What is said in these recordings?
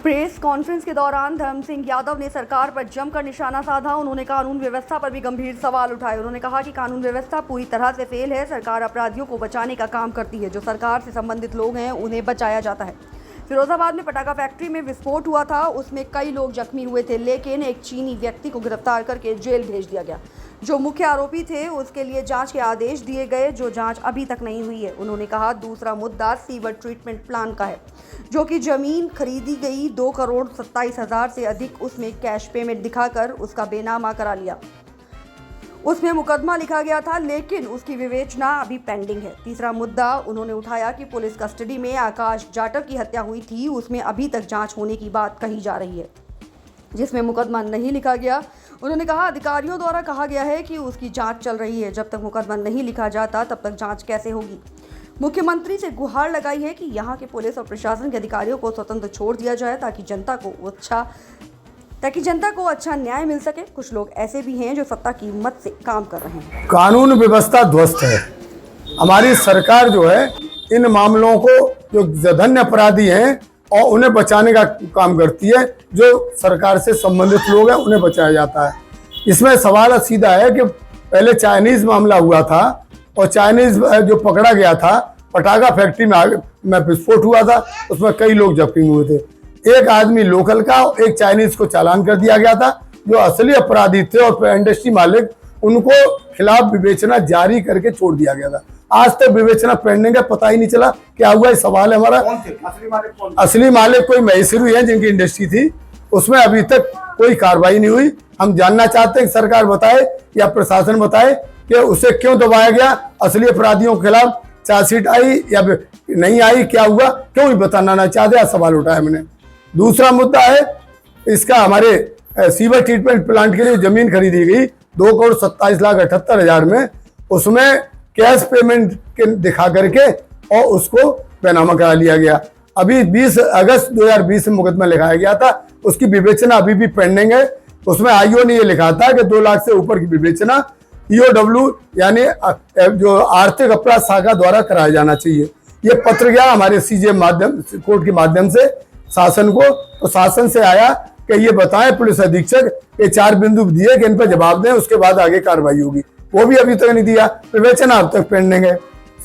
Press conference के दौरान धर्म सिंह यादव ने सरकार पर जमकर निशाना साधा। उन्होंने कानून व्यवस्था पर भी गंभीर सवाल उठाए। उन्होंने कहा कि कानून व्यवस्था पूरी तरह से फेल है। सरकार अपराधियों को बचाने का काम करती है, जो सरकार से संबंधित लोग हैं उन्हें बचाया जाता है। फिरोजाबाद में पटाखा फैक्ट्री में विस्फोट हुआ था, उसमें कई लोग जख्मी हुए थे, लेकिन एक चीनी व्यक्ति को गिरफ्तार करके जेल भेज दिया गया। जो मुख्य आरोपी थे उसके लिए जांच के आदेश दिए गए, जो जांच अभी तक नहीं हुई है। उन्होंने कहा दूसरा मुद्दा सीवर ट्रीटमेंट प्लांट का है, जो कि जमीन खरीदी गई 2,27,00,000 से अधिक, उसमें कैश पेमेंट दिखाकर उसका बेनामा करा लिया। उसमें मुकदमा लिखा गया था, लेकिन उसकी विवेचना अभी पेंडिंग है। तीसरा मुद्दा उन्होंने उठाया कि पुलिस कस्टडी में आकाश जाटव की हत्या हुई थी, उसमें अभी तक जांच होने की बात कही जा रही है, जिसमें मुकदमा नहीं लिखा गया। उन्होंने कहा अधिकारियों द्वारा कहा गया है कि उसकी जांच चल रही है, जब तक मुकदमा नहीं लिखा जाता तब तक जांच कैसे होगी। मुख्यमंत्री से गुहार लगाई है कि यहाँ के पुलिस और प्रशासन के अधिकारियों को स्वतंत्र छोड़ दिया जाए, ताकि जनता को अच्छा न्याय मिल सके। कुछ लोग ऐसे भी हैं जो सत्ता की हिम्मत से काम कर रहे हैं। कानून व्यवस्था ध्वस्त है। हमारी सरकार जो है इन मामलों को, जो जघन्य अपराधी हैं और उन्हें बचाने का काम करती है, जो सरकार से संबंधित लोग हैं उन्हें बचाया जाता है। इसमें सवाल सीधा है कि पहले चाइनीज मामला हुआ था और चाइनीज जो पकड़ा गया था, पटाखा फैक्ट्री में विस्फोट हुआ था, उसमें कई लोग जख्मी हुए थे। एक आदमी लोकल का, एक चाइनीज को चालान कर दिया गया था। जो असली अपराधी थे और इंडस्ट्री मालिक, उनको खिलाफ विवेचना जारी करके छोड़ दिया गया था। आज तक विवेचना पेंडिंग है, पता ही नहीं चला क्या हुआ। सवाल है हमारा, असली मालिक कोई मैसूरी है जिनकी इंडस्ट्री थी, उसमें अभी तक कोई कार्रवाई नहीं हुई। हम जानना चाहते हैं कि सरकार बताए या प्रशासन बताए कि उसे क्यों दबाया गया, असली अपराधियों के खिलाफ चार्जशीट आई या नहीं आई, क्या हुआ, क्यों नहीं बताना चाहते, सवाल उठाया मैंने। दूसरा मुद्दा है इसका, हमारे सीवर ट्रीटमेंट प्लांट के लिए जमीन खरीदी गई 2,27,78,000 में, उसमें कैश पेमेंट के दिखा करके और उसको बेनामा करा लिया गया। अभी 20 अगस्त 2020 में मुकदमा लिखाया गया था, उसकी विवेचना अभी भी पेंडिंग है। उसमें आईओ ने ये लिखा था कि 2 लाख से ऊपर की विवेचना ईओडब्ल्यू यानी जो आर्थिक अपराध शाखा द्वारा कराया जाना चाहिए। ये पत्र गया हमारे सीजे कोर्ट के माध्यम से शासन को, तो शासन से आया कि ये बताएं पुलिस अधीक्षक, ये 4 बिंदु दिए कि इन पर जवाब दें, उसके बाद आगे कार्रवाई होगी। वो भी अभी तक नहीं दिया, विवेचना अब तक पेंडिंग है।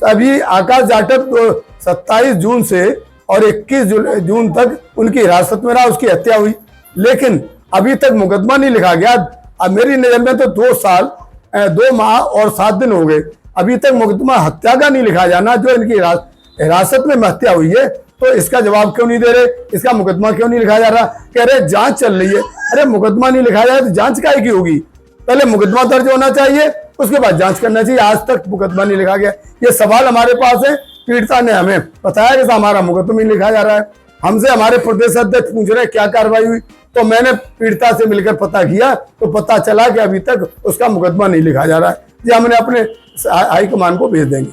अभी आकाश जाटव 27 जून से और 21 जून तक उनकी हिरासत में रहा, उसकी हत्या हुई, लेकिन अभी तक मुकदमा नहीं लिखा गया। अब मेरी नजर में तो 2 साल 2 माह और 7 दिन हो गए, अभी तक मुकदमा हत्या का नहीं लिखा जाना, जो इनकी हिरासत में हत्या हुई है। तो इसका जवाब क्यों नहीं दे रहे, इसका मुकदमा क्यों नहीं लिखा जा रहा? कह रहे जांच चल रही है। अरे मुकदमा नहीं लिखा जाए तो जांच काहे की होगी? पहले मुकदमा दर्ज होना चाहिए, उसके बाद जांच करना चाहिए। आज तक मुकदमा नहीं लिखा गया। ये सवाल हमारे पास है। पीड़िता ने हमें बताया कि हमारा मुकदमा नहीं लिखा जा रहा है। हमसे हमारे प्रदेश अध्यक्ष पूछ रहे क्या कार्रवाई हुई, तो मैंने पीड़िता से मिलकर पता किया, तो पता चला कि अभी तक उसका मुकदमा नहीं लिखा जा रहा है। ये हमने अपने हाईकमान को भेज देंगे।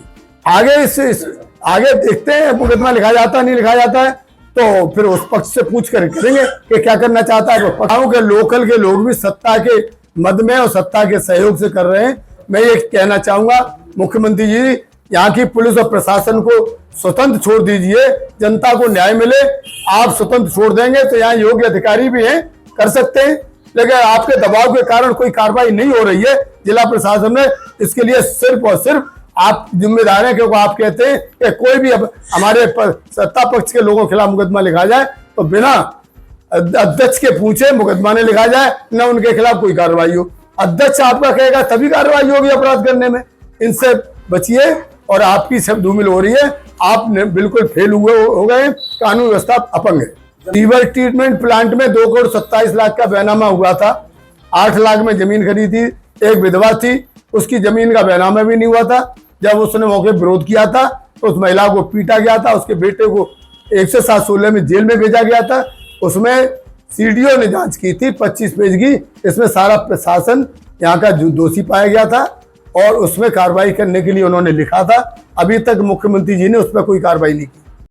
आगे देखते हैं मुकदमा लिखा जाता है नहीं लिखा जाता है, तो फिर उस पक्ष से पूछ कर करेंगे कि क्या करना चाहता है। पटाखों के लोकल के लोग भी सत्ता के मद में और सत्ता के सहयोग से कर रहे हैं। मैं ये कहना चाहूंगा मुख्यमंत्री जी, यहाँ की पुलिस और प्रशासन को स्वतंत्र छोड़ दीजिए, जनता को न्याय मिले। आप स्वतंत्र छोड़ देंगे तो यहाँ योग्य अधिकारी भी हैं, कर सकते हैं, लेकिन आपके दबाव के कारण कोई कार्रवाई नहीं हो रही है जिला प्रशासन में। इसके लिए सिर्फ और सिर्फ आप जिम्मेदार हैं, क्योंकि आप कहते हैं कि कोई भी हमारे सत्ता पक्ष के लोगों के खिलाफ मुकदमा लिखा जाए तो बिना अध्यक्ष के पूछे मुकदमा नहीं लिखा जाए, न उनके खिलाफ कोई कार्रवाई हो। अध्यक्ष आपका कहेगा तभी कार्रवाई होगी अपराध करने में। इनसे बचिए, और आपकी सब धूमिल हो रही है। आप बिल्कुल फेल हो गए, कानून व्यवस्था अपंग है। सीवर ट्रीटमेंट प्लांट में 2,27,00,000 का बेनामा हुआ था। 8 लाख में जमीन खरीदी, एक विधवा थी, उसकी जमीन का बेनामा भी नहीं हुआ था। जब उसने मौके विरोध किया था तो उस महिला को पीटा गया था, उसके बेटे को 107-16 में जेल में भेजा गया था। उसमें सीडीओ ने जांच की थी 25 पेज की। इसमें सारा प्रशासन यहाँ का दोषी पाया गया था और उसमें कार्रवाई करने के लिए उन्होंने लिखा था। अभी तक मुख्यमंत्री जी ने उस पर कोई कार्रवाई नहीं की।